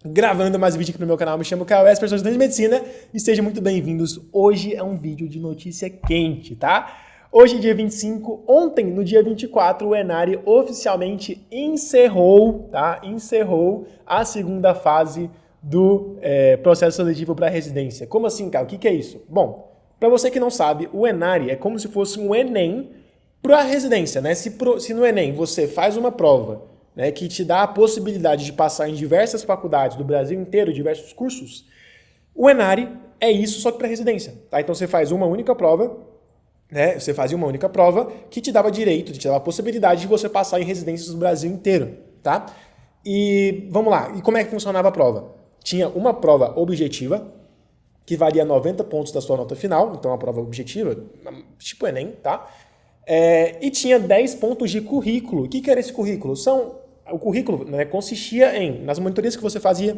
gravando mais um vídeo aqui no meu canal. Me chamo Caio Esper, sou estudante de medicina e sejam muito bem-vindos. Hoje é um vídeo de notícia quente, tá? Hoje, dia 25, ontem, no dia 24, o Enari oficialmente encerrou, tá? Encerrou a segunda fase do processo seletivo para residência. Como assim, Caio? O que é isso? Bom, para você que não sabe, o Enari é como se fosse um Enem para residência, né? Se no Enem você faz uma prova, né, que te dá a possibilidade de passar em diversas faculdades do Brasil inteiro, diversos cursos, o Enari é isso, só que para residência, tá? Então você faz uma única prova, né? Você fazia uma única prova que te dava direito, te dava a possibilidade de você passar em residências do Brasil inteiro, tá? E vamos lá, e como é que funcionava a prova? Tinha uma prova objetiva, que valia 90 pontos da sua nota final, então uma prova objetiva, tipo Enem, tá? E tinha 10 pontos de currículo. O que era esse currículo? O currículo, né, consistia nas monitorias que você fazia,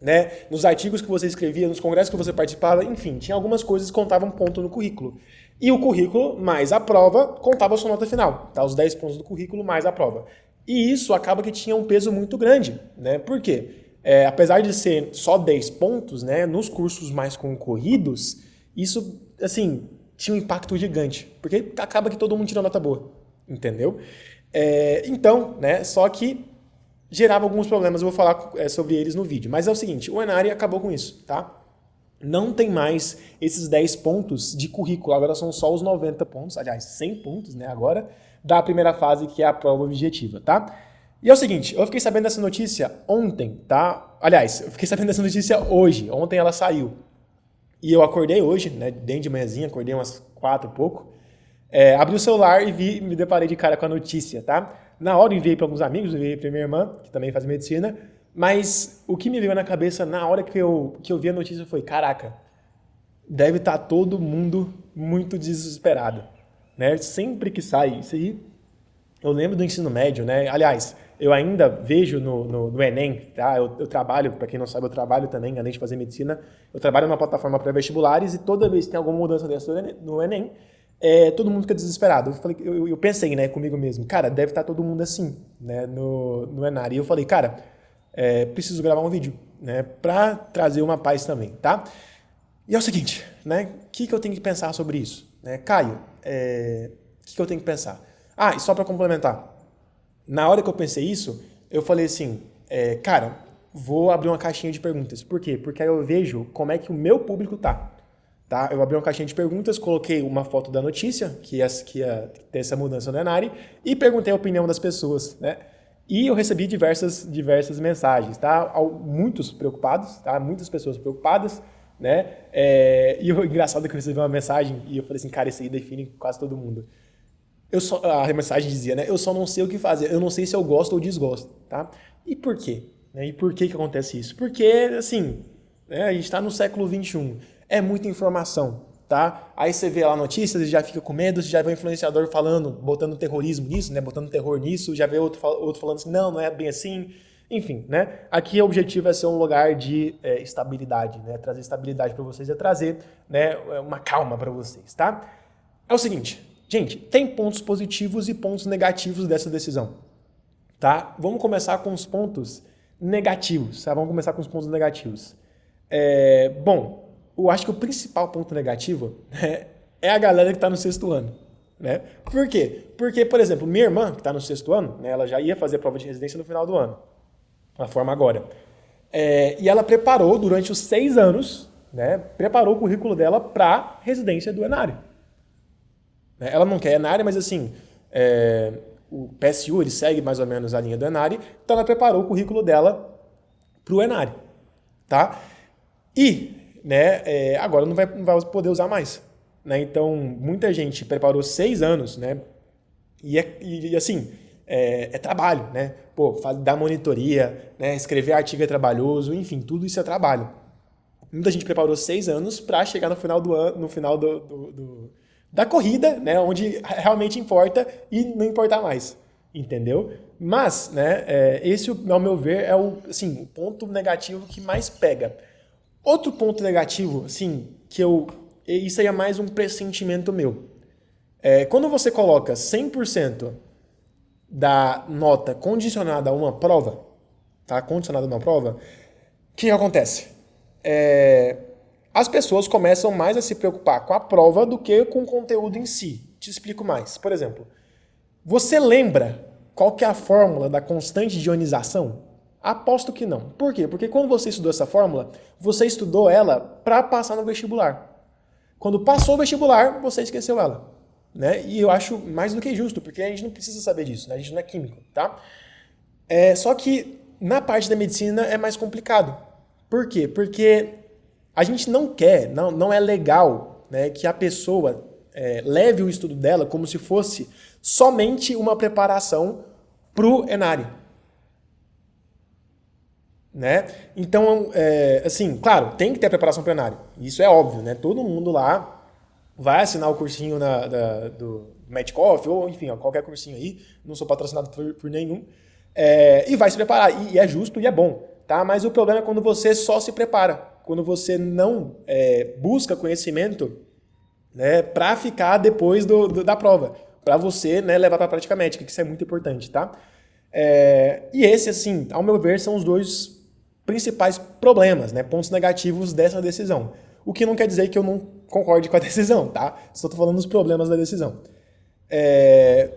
né, nos artigos que você escrevia, nos congressos que você participava, enfim, tinha algumas coisas que contavam ponto no currículo. E o currículo mais a prova contava a sua nota final, tá? Os 10 pontos do currículo mais a prova. E isso acaba que tinha um peso muito grande, né? Por quê? Apesar de ser só 10 pontos, né, nos cursos mais concorridos, isso, assim, tinha um impacto gigante, porque acaba que todo mundo tira nota boa, entendeu? Então, né, só que gerava alguns problemas, eu vou falar sobre eles no vídeo. Mas é o seguinte, o Enari acabou com isso, tá? Não tem mais esses 10 pontos de currículo, agora são só os 90 pontos, aliás, 100 pontos, né, agora, da primeira fase, que é a prova objetiva, tá? E é o seguinte, eu fiquei sabendo dessa notícia ontem, tá? Aliás, eu fiquei sabendo dessa notícia hoje, ontem ela saiu. E eu acordei hoje, né, bem de manhãzinha, acordei umas 4 e pouco, abri o celular e me deparei de cara com a notícia, tá? Na hora eu enviei para alguns amigos, enviei para minha irmã, que também faz medicina, mas o que me veio na cabeça na hora que eu vi a notícia foi, caraca, deve estar todo mundo muito desesperado, né? Sempre que sai isso aí, eu lembro do ensino médio, né? Aliás, eu ainda vejo no Enem, tá? Eu trabalho, para quem não sabe, eu trabalho também, além de fazer medicina, eu trabalho numa plataforma para vestibulares e toda vez que tem alguma mudança dessa no Enem, todo mundo fica desesperado. Eu pensei, né, comigo mesmo, cara, deve estar todo mundo assim, né, no Enari. E eu falei, cara, preciso gravar um vídeo, né, para trazer uma paz também, tá? E é o seguinte, né, o que eu tenho que pensar sobre isso? Né, Caio, o que eu tenho que pensar? Ah, e só para complementar, na hora que eu pensei isso, eu falei assim, cara, vou abrir uma caixinha de perguntas. Por quê? Porque aí eu vejo como é que o meu público tá. Eu abri uma caixinha de perguntas, coloquei uma foto da notícia, que ia ter essa mudança no Enari, e perguntei a opinião das pessoas, né? E eu recebi diversas mensagens, tá? Muitos preocupados, tá? Muitas pessoas preocupadas, né? E o engraçado é que eu recebi uma mensagem e eu falei assim, cara, isso aí define quase todo mundo. A mensagem dizia, né? Eu só não sei o que fazer, eu não sei se eu gosto ou desgosto, tá? E por quê? E por que acontece isso? Porque, assim, né, a gente está no século XXI, é muita informação, tá? Aí você vê lá notícias e já fica com medo, já vê um influenciador falando, botando terrorismo nisso, né? Botando terror nisso, já vê outro falando assim, não é bem assim. Enfim, né? Aqui o objetivo é ser um lugar de estabilidade, né? Trazer estabilidade para vocês, trazer, né, uma calma para vocês, tá? É o seguinte, gente, tem pontos positivos e pontos negativos dessa decisão, tá? Vamos começar com os pontos negativos, tá? Vamos começar com os pontos negativos. Bom, eu acho que o principal ponto negativo, né, é a galera que está no sexto ano, né? Por quê? Porque, por exemplo, minha irmã, que está no sexto ano, né, ela já ia fazer a prova de residência no final do ano, ela forma agora. E ela preparou durante os 6 anos, né, preparou o currículo dela para residência do Enari. Ela não quer Enari, mas assim, o PSU ele segue mais ou menos a linha do Enari, então ela preparou o currículo dela para o Enari, tá? E, né, agora não vai poder usar mais, né? Então muita gente preparou 6 anos, né? E assim, trabalho, né? Pô, dar monitoria, né? Escrever artigo é trabalhoso, enfim, tudo isso é trabalho. Muita gente preparou 6 anos para chegar no final do ano, no final da corrida, né, onde realmente importa e não importar mais, entendeu? Mas, né, esse, ao meu ver, é o ponto negativo que mais pega. Outro ponto negativo, assim, isso aí é mais um pressentimento meu. Quando você coloca 100% da nota condicionada a uma prova, tá? Condicionado numa prova, o que acontece? As pessoas começam mais a se preocupar com a prova do que com o conteúdo em si. Te explico mais. Por exemplo, você lembra qual que é a fórmula da constante de ionização? Aposto que não. Por quê? Porque quando você estudou essa fórmula, você estudou ela para passar no vestibular. Quando passou o vestibular, você esqueceu ela. Né? E eu acho mais do que justo, porque a gente não precisa saber disso, né? A gente não é químico, tá? Só que na parte da medicina é mais complicado. Por quê? Porque a gente não quer, não é legal, né, que a pessoa leve o estudo dela como se fosse somente uma preparação para o Enário. Né? Então, assim, claro, tem que ter a preparação para o Enário. Isso é óbvio, né? Todo mundo lá vai assinar o cursinho do Metcalf, ou enfim, ó, qualquer cursinho aí, não sou patrocinado por nenhum, e vai se preparar, e é justo e é bom, tá? Mas o problema é quando você só se prepara, quando você não busca conhecimento, né, para ficar depois da prova, para você, né, levar para a prática médica, que isso é muito importante, tá? E esse, assim, ao meu ver, são os dois principais problemas, né, pontos negativos dessa decisão. O que não quer dizer que eu não concorde com a decisão, tá? Só tô falando dos problemas da decisão.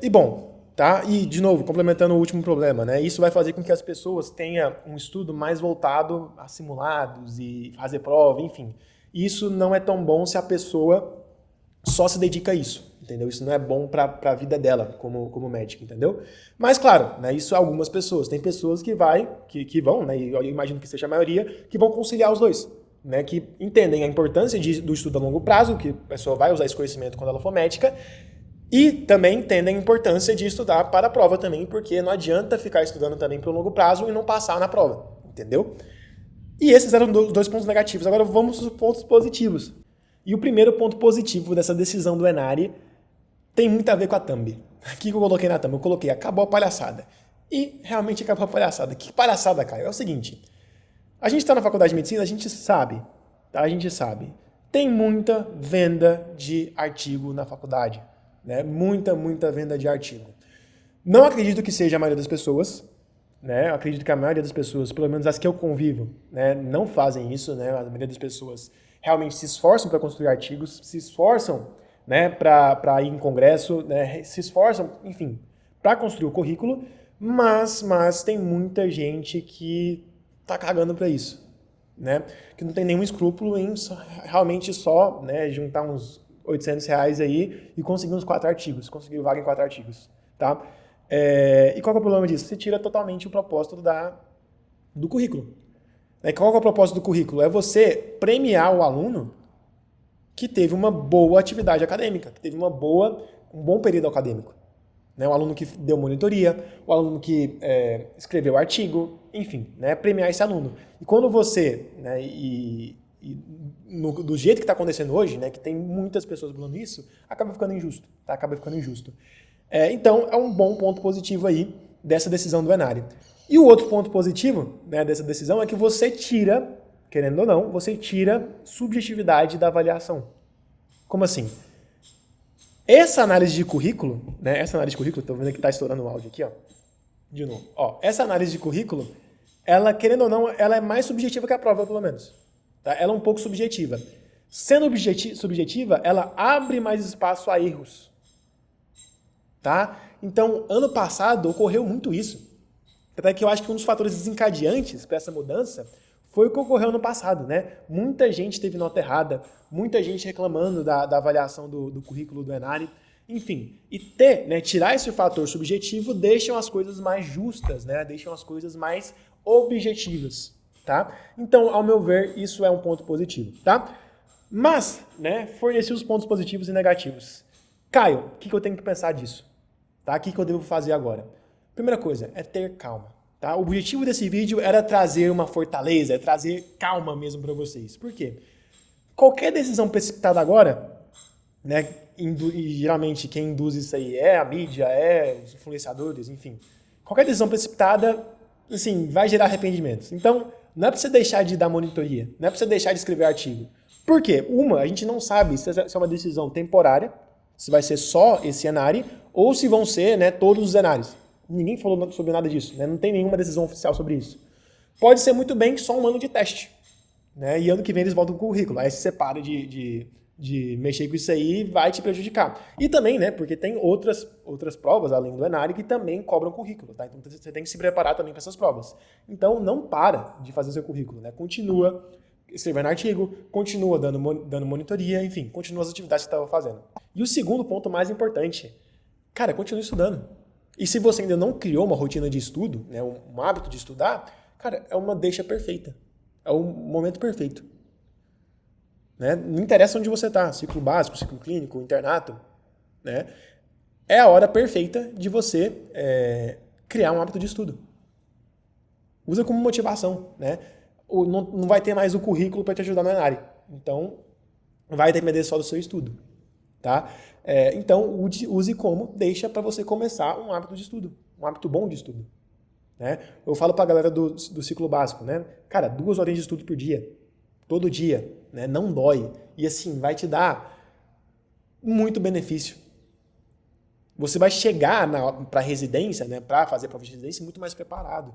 E bom, tá? E, de novo, complementando o último problema, né? Isso vai fazer com que as pessoas tenham um estudo mais voltado a simulados e fazer prova, enfim. Isso não é tão bom se a pessoa só se dedica a isso, entendeu? Isso não é bom para a vida dela como médica, entendeu? Mas, claro, né, isso algumas pessoas. Tem pessoas que vão, né, e eu imagino que seja a maioria, que vão conciliar os dois. Né, que entendem a importância do estudo a longo prazo, que a pessoa vai usar esse conhecimento quando ela for médica, e também entendem a importância de estudar para a prova também, porque não adianta ficar estudando também para o longo prazo e não passar na prova, entendeu? E esses eram os dois pontos negativos. Agora vamos para os pontos positivos. E o primeiro ponto positivo dessa decisão do Enari tem muito a ver com a thumb. O que eu coloquei na thumb? Eu coloquei acabou a palhaçada. E realmente acabou a palhaçada. Que palhaçada, Caio? É o seguinte... A gente está na faculdade de medicina, a gente sabe, tá? A gente sabe. Tem muita venda de artigo na faculdade, né? Muita venda de artigo. Não acredito que seja a maioria das pessoas, né? Eu acredito que a maioria das pessoas, pelo menos as que eu convivo, né, não fazem isso, né? A maioria das pessoas realmente se esforçam para construir artigos, se esforçam, né, para ir em congresso, né, se esforçam, enfim, para construir o currículo, mas tem muita gente que tá cagando para isso, né? Que não tem nenhum escrúpulo em realmente só, né, juntar uns R$800 aí e conseguir uns 4 artigos, conseguir vaga em 4 artigos, tá? E qual que é o problema disso? Você tira totalmente o propósito do currículo. Qual que é o propósito do currículo? É você premiar o aluno que teve uma boa atividade acadêmica, que teve um bom período acadêmico. Né, o aluno que deu monitoria, o aluno que escreveu artigo, enfim, né, premiar esse aluno. E quando você, né, do jeito que está acontecendo hoje, né, que tem muitas pessoas falando isso, acaba ficando injusto. Tá? Acaba ficando injusto. Então, é um bom ponto positivo aí dessa decisão do Enari. E o outro ponto positivo, né, dessa decisão é que você tira, querendo ou não, você tira subjetividade da avaliação. Como assim? Essa análise de currículo, né? Essa análise de currículo, estou vendo que está estourando o áudio aqui, ó. De novo. Ó, essa análise de currículo, ela, querendo ou não, ela é mais subjetiva que a prova, pelo menos. Tá? Ela é um pouco subjetiva. Sendo subjetiva, ela abre mais espaço a erros. Tá? Então, ano passado, ocorreu muito isso. Até que eu acho que um dos fatores desencadeantes para essa mudança foi o que ocorreu no passado, né? Muita gente teve nota errada, muita gente reclamando da avaliação do currículo do Enari. Enfim, e tirar esse fator subjetivo deixam as coisas mais justas, né? Deixam as coisas mais objetivas, tá? Então, ao meu ver, isso é um ponto positivo, tá? Mas, né, forneci os pontos positivos e negativos. Caio, o que eu tenho que pensar disso? Tá? O que eu devo fazer agora? Primeira coisa, é ter calma. Tá? O objetivo desse vídeo era trazer uma fortaleza, trazer calma mesmo para vocês. Por quê? Qualquer decisão precipitada agora, né, e geralmente quem induz isso aí é a mídia, é os influenciadores, enfim. Qualquer decisão precipitada, assim, vai gerar arrependimentos. Então, não é para você deixar de dar monitoria, não é para você deixar de escrever artigo. Por quê? A gente não sabe se é uma decisão temporária, se vai ser só esse Enari, ou se vão ser, né, todos os Enaris. Ninguém falou sobre nada disso, né? Não tem nenhuma decisão oficial sobre isso. Pode ser muito bem só um ano de teste, né? E ano que vem eles voltam com o currículo. Aí você para de mexer com isso aí, vai te prejudicar. E também, né, porque tem outras provas, além do Enari, que também cobram currículo, tá? Então você tem que se preparar também para essas provas. Então não para de fazer o seu currículo, né? Continua escrevendo artigo, continua dando monitoria, enfim, continua as atividades que você estava fazendo. E o segundo ponto mais importante, cara, continue estudando. E se você ainda não criou uma rotina de estudo, né, um hábito de estudar, cara, é uma deixa perfeita. É o momento perfeito. Né? Não interessa onde você está, ciclo básico, ciclo clínico, internato, né? É a hora perfeita de você criar um hábito de estudo. Usa como motivação, né? Não vai ter mais o currículo para te ajudar na área. Então, vai depender só do seu estudo, tá? Então, use como deixa para você começar um hábito de estudo, um hábito bom de estudo. Né? Eu falo para a galera do ciclo básico, né? Cara, 2 horinhas de estudo por dia, todo dia, né? Não dói. E assim, vai te dar muito benefício. Você vai chegar para a residência, né? Para fazer a prova de residência muito mais preparado.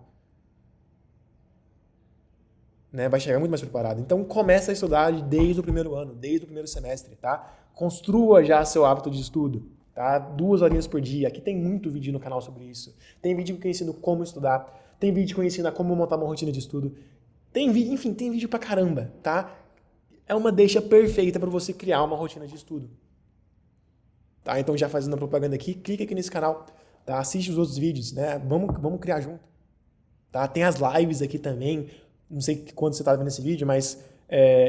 Né? Vai chegar muito mais preparado. Então, começa a estudar desde o primeiro ano, desde o primeiro semestre, tá? Construa já seu hábito de estudo, tá? 2 horinhas por dia. Aqui tem muito vídeo no canal sobre isso. Tem vídeo que eu ensino como estudar, tem vídeo que eu ensino como montar uma rotina de estudo. Tem vídeo pra caramba, tá? É uma deixa perfeita para você criar uma rotina de estudo. Tá? Então, já fazendo a propaganda aqui, clica aqui nesse canal, tá? Assiste os outros vídeos, né? Vamos criar junto. Tá? Tem as lives aqui também. Não sei quando você está vendo esse vídeo, mas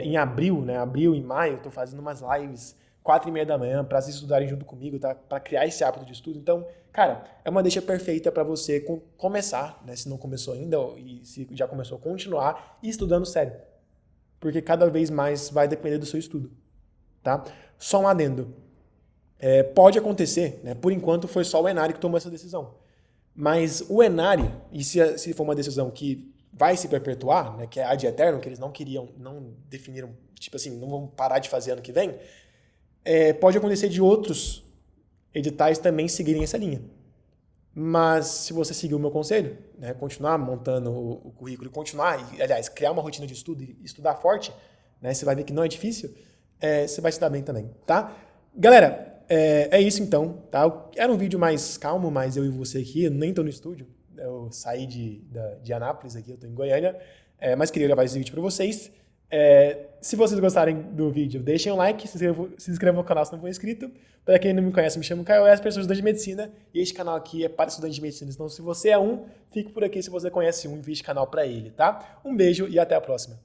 em abril, né? Abril e maio, eu estou fazendo umas lives 4h30 da manhã para vocês estudarem junto comigo, tá? Para criar esse hábito de estudo. Então, cara, é uma deixa perfeita para você começar, né? Se não começou ainda e se já começou, continuar e estudando sério. Porque cada vez mais vai depender do seu estudo, tá? Só um adendo. Pode acontecer, né? Por enquanto foi só o Enari que tomou essa decisão. Mas o Enari, e se for uma decisão que vai se perpetuar, né, que é ad eterno, que eles não definiram, tipo assim, não vão parar de fazer ano que vem, pode acontecer de outros editais também seguirem essa linha. Mas se você seguir o meu conselho, né, continuar montando o currículo e continuar, aliás, criar uma rotina de estudo e estudar forte, né, você vai ver que não é difícil, você vai se dar bem também, tá? Galera, é isso então, tá? Era um vídeo mais calmo, mas eu e você aqui, eu nem tô no estúdio, eu saí de Anápolis aqui, eu tô em Goiânia, mas queria gravar esse vídeo para vocês. Se vocês gostarem do vídeo, deixem um like, se inscrevam no canal se não for inscrito. Para quem não me conhece, me chamo Caio Esper, sou estudante de medicina, e este canal aqui é para estudantes de medicina. Então, se você é fique por aqui se você conhece invite canal para ele, tá? Um beijo e até a próxima.